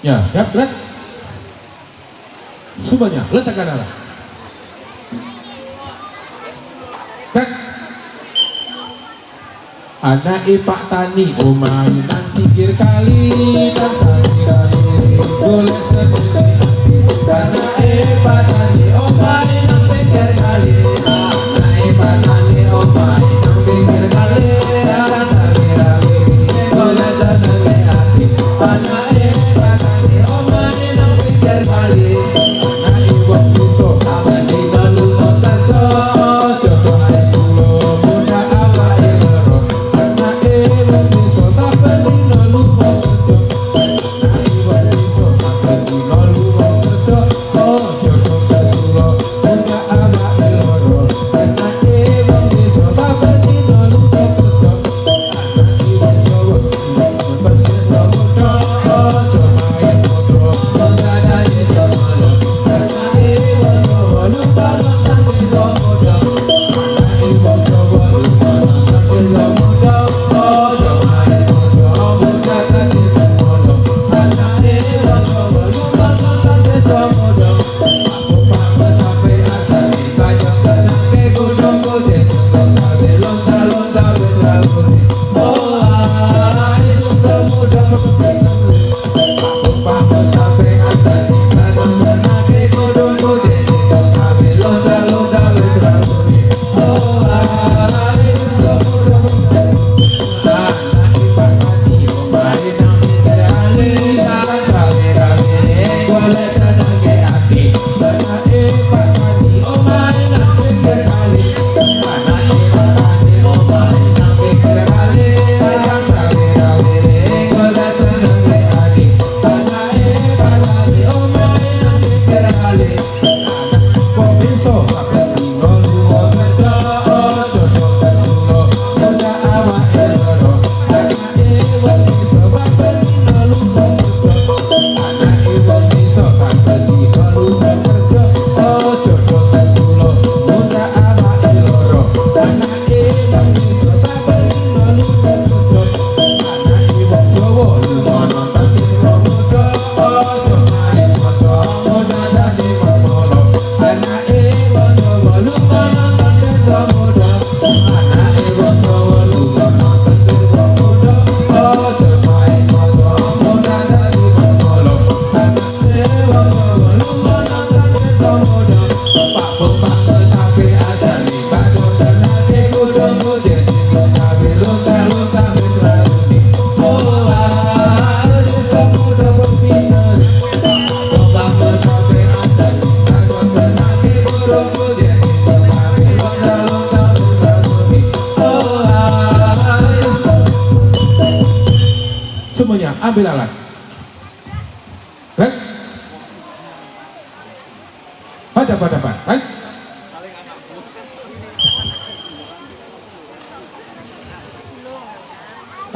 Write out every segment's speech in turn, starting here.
Ya, gerak. Semuanya letakkan arah. Gerak. Anak Pak Tani, mainan pinggir kali dan kali boleh sendiri. Anak Pak Tani, mainan pinggir kali. Anak Pak Tani, mainan pinggir kali dan kali boleh sendiri. Anak semuanya ambil alat. Baik. Hadapan. Baik.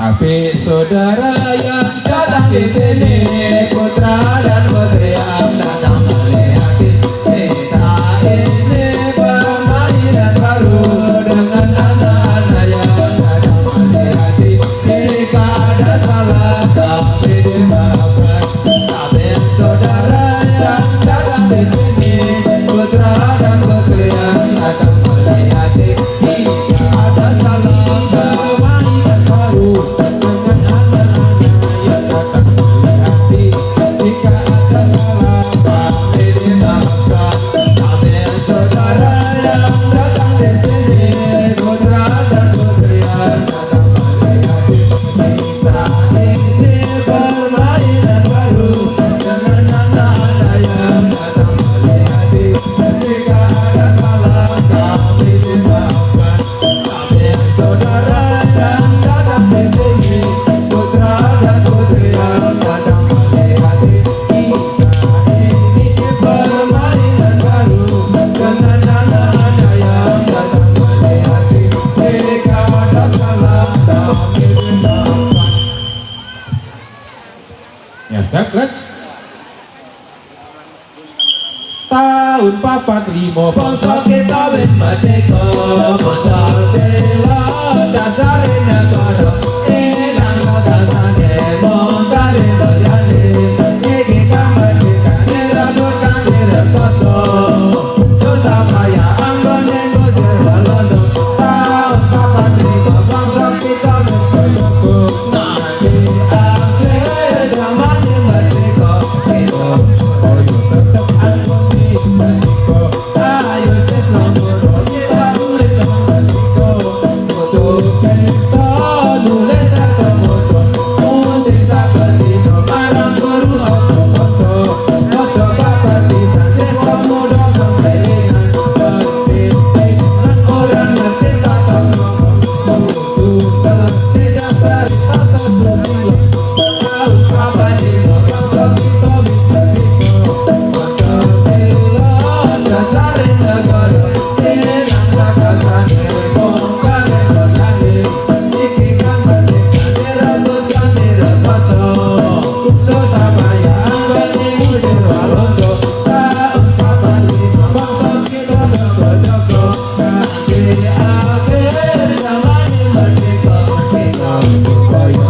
Tapi saudara yang datang di sini, putra dan putri yang datang melihat kita ini permainan baru dengan anak-anak yang datang melihat. Jika ada salah kami dimaafkan. Tapi saudara yang datang di sini, putra dan putri yang datang melihat. Jika ada salah permainan baru dengan anak-anak yang datang melihat. Jika ada salah kami dimaafkan. Tapi saudara yang datang di sini, putra dan putri yang datang melihat. Kita ini permainan baru dengan anak-anak yang datang melihat. Jika ada salah kami dimaafkan. Gaglek tahun 45 bangsa kita wis merdeka Pancasila dasare negara ingkang gagasannya montare berdiri iki kemerdekaan dirambut kanthi rekoso susah payah anggone gusir walanda tahun 45 bangsa kita wis merdeka nanti akhir zaman merdeka kita koyo tetep anggone merdeka ayo sesno kita urip merdeka foto pensa nulis satu moto untuk sabetino marang guru opo foto bapak bisa sesno muda kebelingan berpimpin orang ngerti tata krama foto tidak dari tata krama tahu apa di bangsa kita bisa Pancasila dasare negara ingkang gagasannya bongkare berdiri iki kemerdekaan dirambut kanthi rekoso susah payah anggone musir walanda tahun 45 bangsa kita berjoko nanti akhir zaman merdeka kita koyo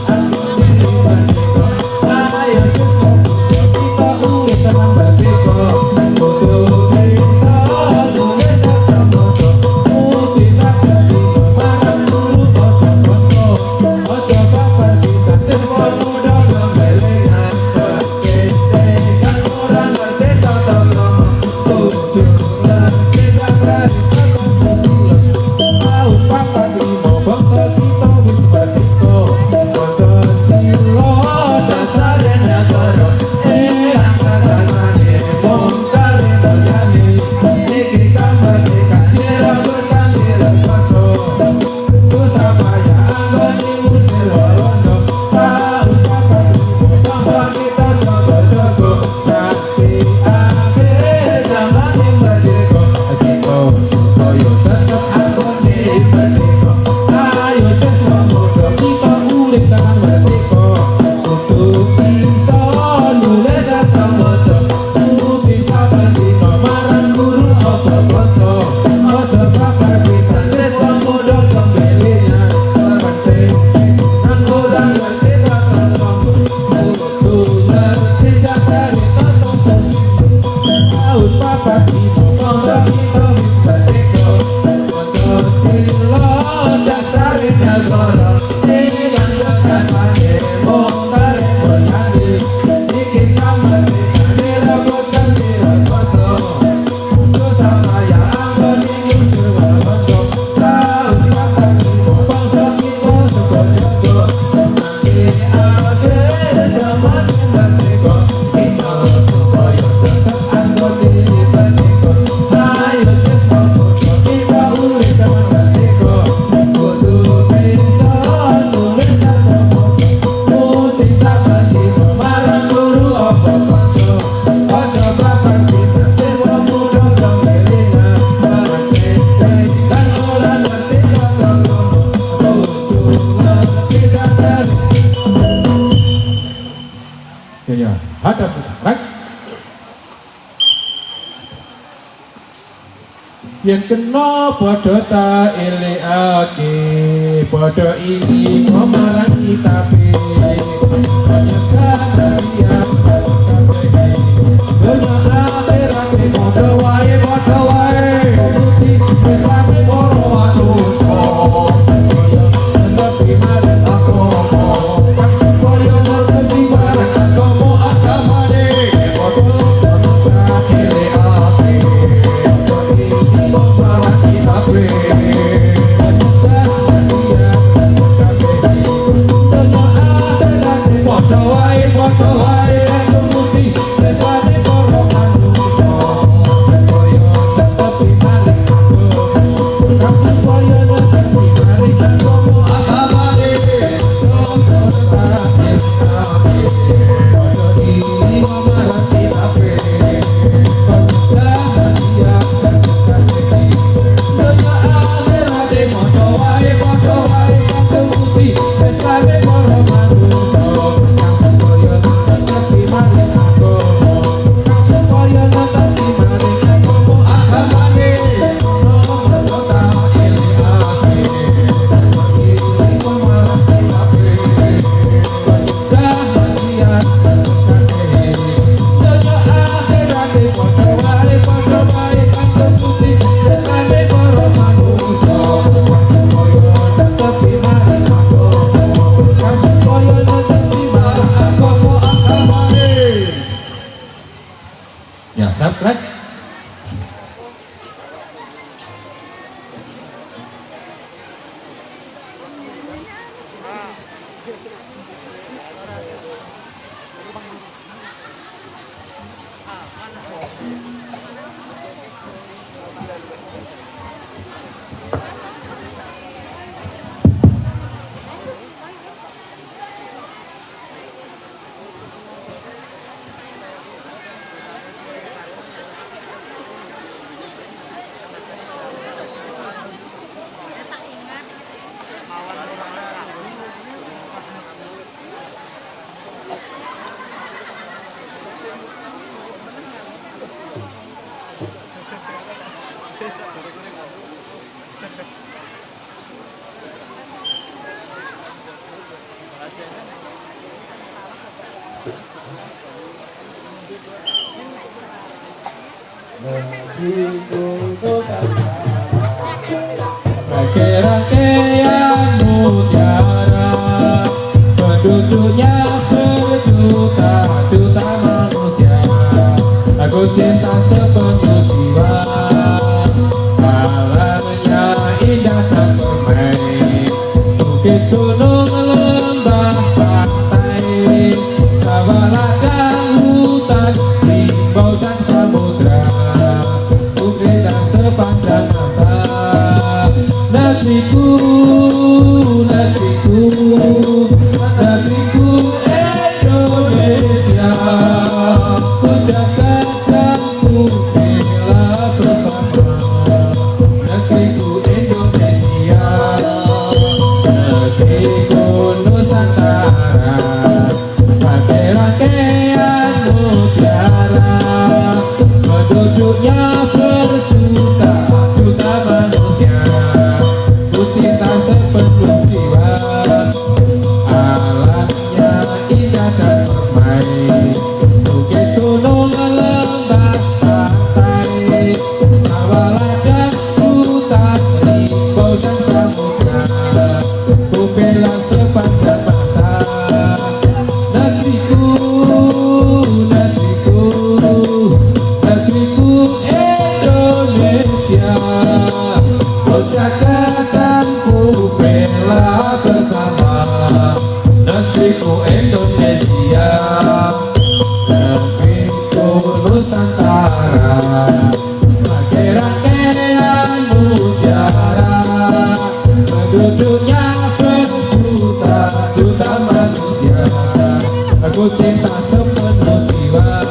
anggone merdeka ayo kita urip dengan merdeka foto bisa nulis satu moto putih sabetino marang guru ojo bapak kita sesno muda kebelingan berkesekan orang ngerti tata krama ojo ngerti dasare tata krama tahun 45 bangsa kita wis merdeka Pancasila dasare negara ingkang gagasannya bongkare berdiri iki kemerdekaan dirambut kanthi rekoso susah payah anggone musir walanda tahun 45 bangsa kita jago-jago nanti akhir zaman merdeka kita koyo tetep anggone merdeka ayo sesno muda kita urip dengan merdeka untuk bisa nulis satu moco putih sabetino marang guru opo ojo bapak bisa sesno muda kebelingan berpimpin orang ngerti tata krama foto ngerti dasare tata krama tahun 45 bangsa kita wis merdeka Pancasila dasare negara ingkang gagasannya bongkare berdiri iki kemerdekaan dirambut kanthi rekoso susah payah anggone musir walanda tahun 45 bangsa kita jago-jago nanti akhir zaman merdeka kita supaya tetep anggone merdeka ayo sesno muda kita urip dengan merdeka foto bisa nulis satu moto putih sabetino marang guru opo ojo bapak bisa sesno muda kebelingan berpimpin orang ngerti tata krama ojo ngerti dasare ya hadap right yen kena padha tak elikake padha iki marang kitabe panjenengan yang kabeh dunya akhirat padha wae putih wis ati para manusa tapi marang agama koyo ngerti marang agamane padha tak elikake marang kitabe Padha wae putih wis ati para manusa koyo tetep marang agama koyo tetep marang agama agamane padha iki marang kitabe padha dia dunya akhirat Rangkaian mutiara, penduduknya berjuta-juta manusia. Aku cinta sepenuh jiwa, alamnya indah dan permai. Bukit gunung lembah pantai, sawah ladang hutan, rimau dan samudra. Ku geledah sepanjang mata. Negeriku, negeriku, negeriku Indonesia. Ku jaga dan ku bela bersama. Negeriku Indonesia, negeriku Nusantara. Pakai rangkaian mutiara, penduduknya berjuta-juta manusia. Ku cinta sepenuh jiwa, alamnya indah dan permai. Bukit gunung lembah pantai, sawah ladang hutan, rimau dan samudra. Ku bela sepanjang masa. Negeriku, negeriku, negeriku Indonesia. Ku jaga dan ku bela bersama. Negeriku Indonesia, negeriku Nusantara. Pakai rangkaian mutiara, penduduknya berjuta-juta manusia. Aku cinta sepenuh jiwa,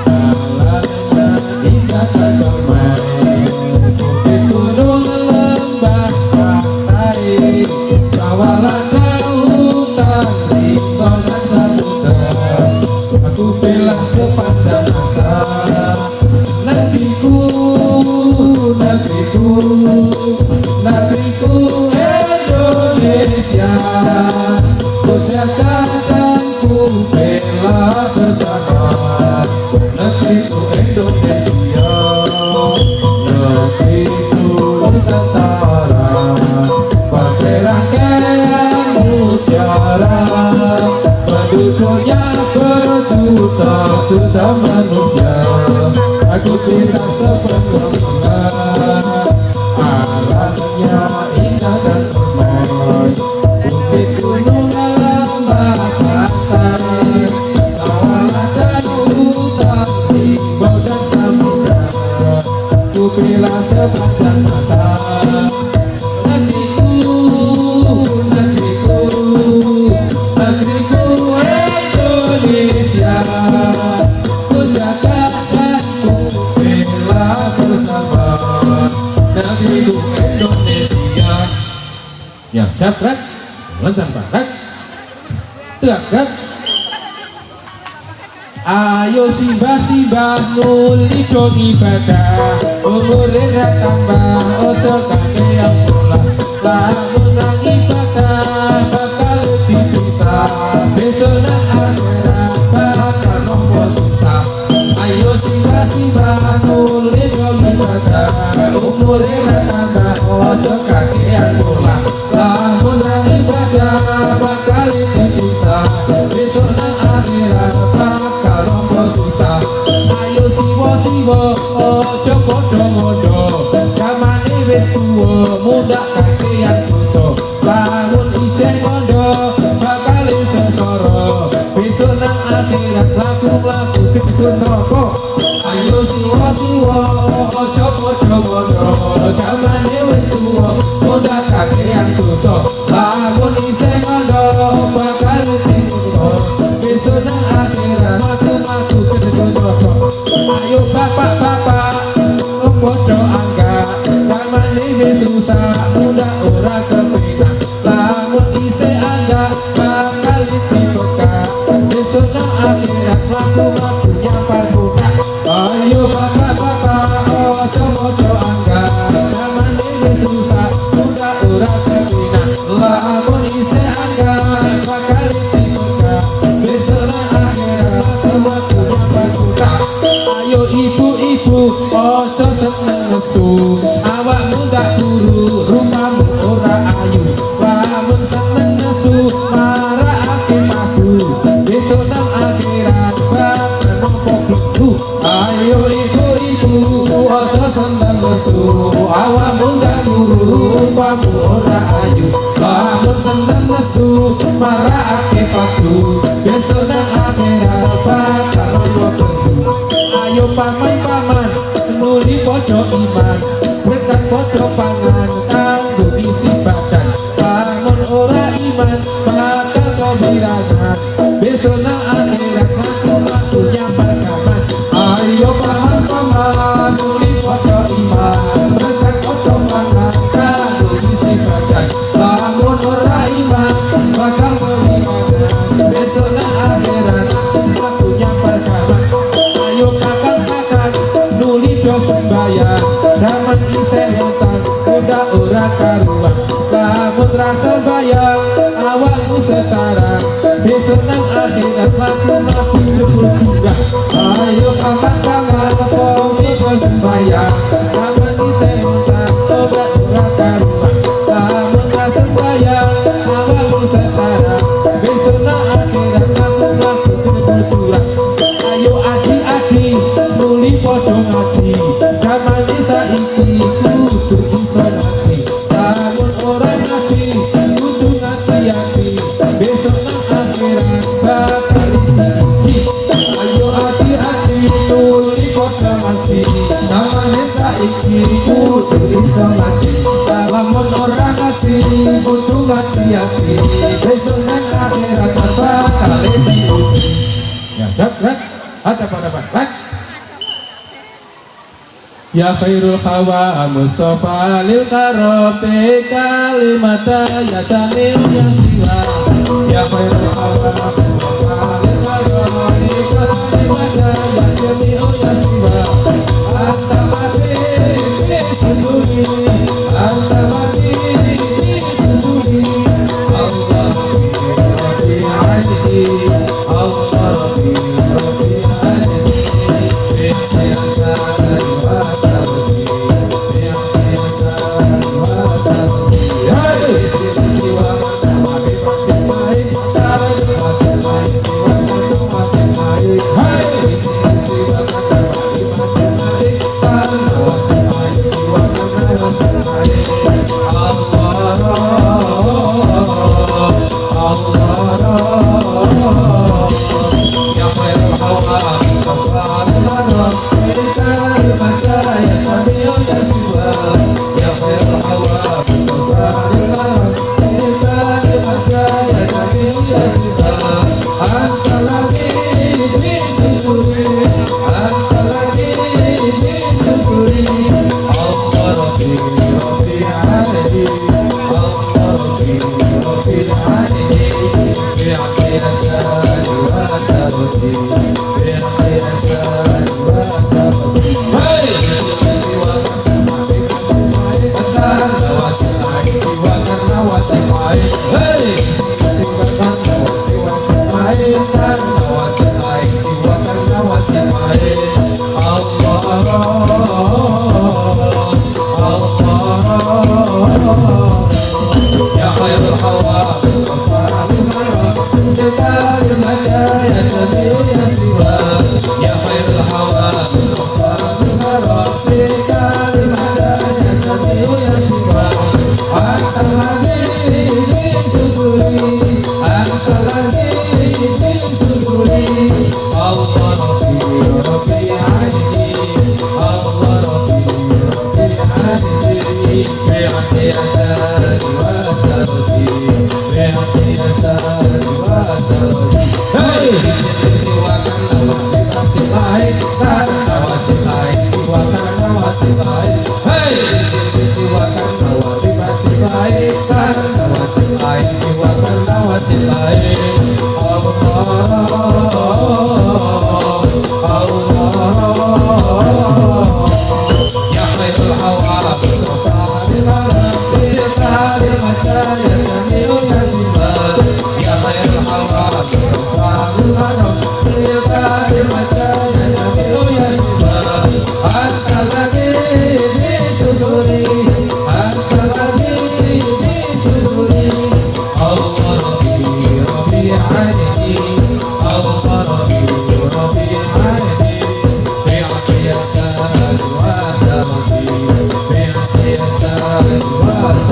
alamnya indah dan damai. Bukit gunung lembah pantai, sawah ladang hutan, rimau dan samudra. Aku bela sepanjang masa. Negeriku, negeriku, negeriku Indonesia. Ku jaga dan ku bela bersama. Negeriku Indonesia, negeriku Nusantara. Pakai rangkaian mutiara, penduduknya berjuta-juta manusia. Aku cinta sepenuh jiwa, alamnya indah dan permai. Bukit gunung lembah pantai, sawah ladang hutan, rimau dan samudra. Ku bela sepanjang masa. Negeriku, negeriku, negeriku Indonesia. Ku jaga dan ku bela bersama. Negeriku Indonesia. Ya, dak, lancar barak, tegak. Ayo simbah-simbah nuli dong ibadah, umure ra tambah ojo kakean pola. Lamun nang ibadah bakal dipisah, besok nang akhirat bakal nompo susah. Ayo simbah-simbah nuli dong ibadah, umure ra tambah ojo kakean pola. Lamun nang ibadah bakal dipisah, besok nang akhirat bakal nompo susah. Ayo siwa-siwa ojo podo-modo, zamane wis tuwa muda kakean dosa. Lamun isih kondo bakal sengsara, besok nang akhirat laku-laku kedun neraka. Ayo siwa-siwa ojo podo-modo, zamane wis tuwa muda kakean dosa. Lamun isih kondo bakal sengsara, besok nang akhirat laku-laku kedun neraka. Ayo bapak-bapak podo angga, zamane wis rusak muda ora kepenak. Lamun isih angga bakal dibekak, besok nang akhirat laku-laku nyamar buka. Ayo bapak-bapak ojo podo angga, zamane wis rusak muda ora kepenak. Lamun isih angga bakal dibekak, besok nang akhirat laku-laku nyamar buka. Ayo ibu-ibu rupamu ora ayu lamun seneng nesu marakake padu besok nang akhirat bakal ono bendu ayo paman-paman nuli padha iman berkat padha pangan kanggo isi badan lamun ora iman bakal kewirangan besok nang akhirat ngaku-ngakunya perkaman ayo paman-paman nuli padha iman berkat padha pangan kanggo isi badan lamun ora iman bakal kewirangan besok nang akhirat ngakunya perkaman ayo kakak-kakak nuli do sembayang zaman isih entar udah ora karuan lamun rasa bayang awakmu sekarang besok nang akhirat laku-laku juga ayo kakak-kakak nuli do sembayang zaman isih entar udah ora karuan lamun rasa bayang awakmu sekarang besok nang akhirat laku-laku juga ayo adik-adik nuli padha ngaji zaman saiki kudu iso ngaji lamun ora ngaji kudu ngati-ati besok nang akhirat bakal diuji ayo adik-adik nuli padha ngaji zaman saiki kudu iso ngaji lamun ora ngaji kudu ngati-ati besok nang akhirat bakal diuji ya dak ada pada dak ya khairul khawa Mustafa lil karote kalimata ya jamil ya siwa ya khairul khawa Mustafa lil karote kalimata ya jamil ya siwa anta mati susuni anta mati susuni Allah Rabbi aini Allah Rabbi aini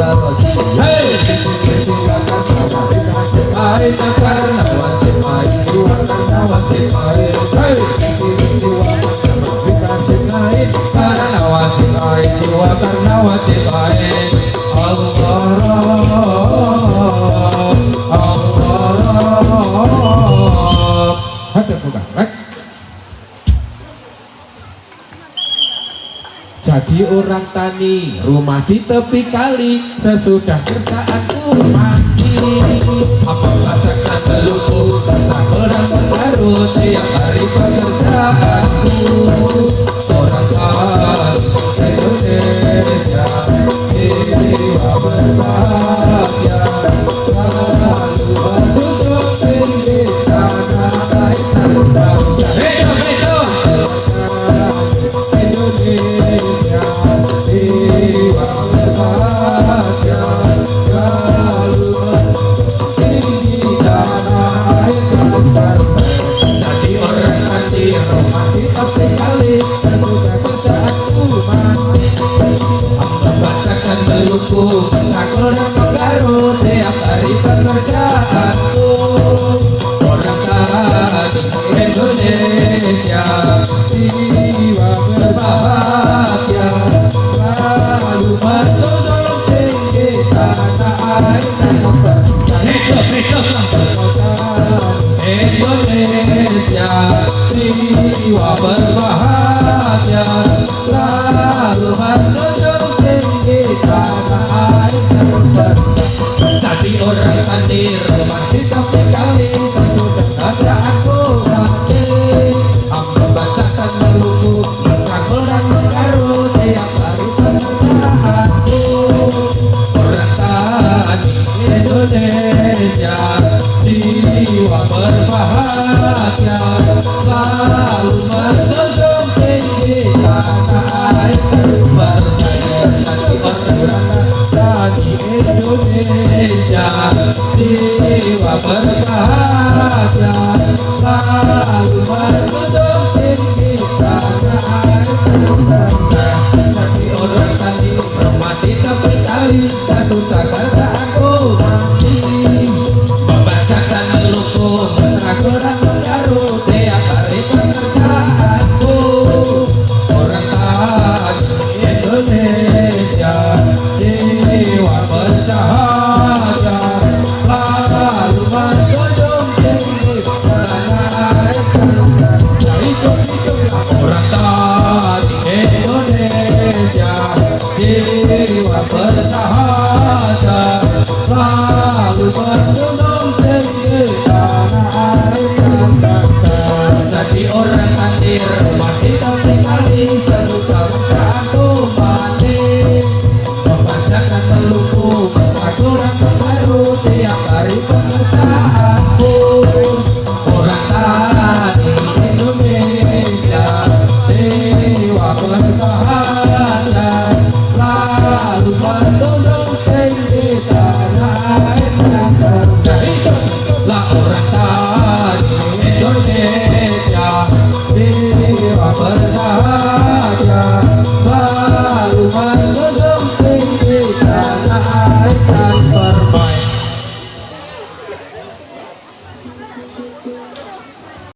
Hey, Hai karena wajib baik jiwa karena wajib baik. Hey, karena wajib baik jiwa karena wajib baik. Allah hadap bukan rek. Jadi orang tani, rumah di tepi kali, sesudah kerjaanku mati. Apa bacakan seluku, cakul dan pengaruh tiap hari pekerjaanku. Orang tani Indonesia, jiwa berbahagia, selalu berjujur tinggi tanah air bangsa. Indonesia, jiwa berbahagia, selalu tinggi tanah air bangsa. Jadi orang tadi rumah di tepi kali, sesudah kerjaanku mati. Membacakan seluku, cakul dan pengaruh tiap hari pekerjaanku. Orang tadi Indonesia, jiwa berbahagia, selalu menjunjung tinggi tanah air dan bangsa. Indonesia, jiwa berbahagia, selalu menjunjung tinggi tanah air dan bangsa. Jadi orang tadi rumah di tepi kali, sesudah kerjaanku mati. Membacakan seluku, cakul dan pengaruh tiap hari pekerjaanku. Orang tani Indonesia, jiwa berbahagia, selalu menjunjung tinggi tanah air bangsa. Jadi orang tani Indonesia, jiwa berbahagia, selalu menjunjung tinggi tanah air bangsa. Jadi orang tadi rumah di tepi kali, sesudah kerjaanku mati. Membacakan meluku, cakul dan pengaruh tiap hari pekerjaanku. Orang tani Indonesia, jiwa bersahaja, selalu menjunjung tinggi tanah air bangsa. Orang tani Indonesia, jiwa bersahaja, selalu menjunjung tinggi tanah air bangsa. Jadi orang tani rumah di tepi kali, sesudah kerjaanku mati. Membacakan meluku, cakul dan pengaruh tiap hari pekerjaanku. Orang tani Indonesia, jiwa bersahaja, selalu menjunjung tinggi tanah air bangsa. Lah orang tani Indonesia, jiwa bersahaja, selalu menjunjung tinggi